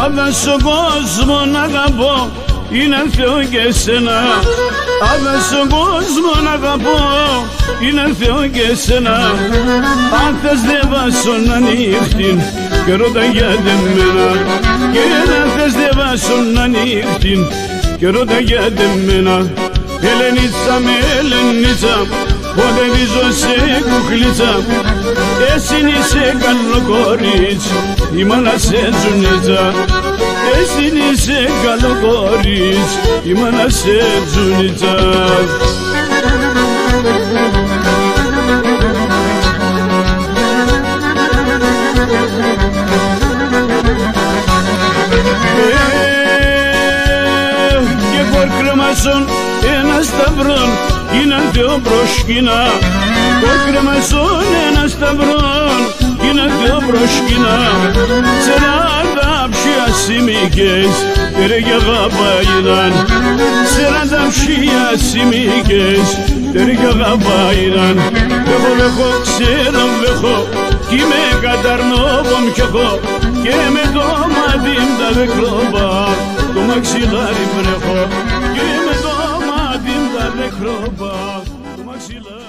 Άδα στον κόσμο να αγαπώ, είναι Θεό και εσένα. Άδα στον κόσμο να αγαπώ, είναι Θεό και εσένα. Αν θες δεν βάσω να νύχτην και ρώτα για μένα. Και αν θες δεν βάσω να νύχτην και ρώτα για μένα. Ελενίτσα με Ελενίτσα, πότε βίζω σε κουκλίτσα. Εσύ είσαι καλό κορίτσι, η μάνα σε τζουνίτσα. Εσύ είσαι καλό κορίτσι, η μάνα σε τζουνίτσα. Και κορκρεμάσον ένα σταυρόν, γίναν δυο προσκυνά. Κορκρεμάσον ένα σταυρόν, γίναν δυο προσκυνά. Σε ράτα σημικές, τέρια γαμπάιναν. Σε ράτα σημικές, τέρια γαμπάιναν. Βέχω, ξέρω, βέχω, κι είμαι καταρνόβον κι εγώ. Και με το μάτι μ' τα δεκρόβα, το μαξιλάρι βρέχω. Και με το μάτι μ' τα δεκρόβα, το μαξιλάρι.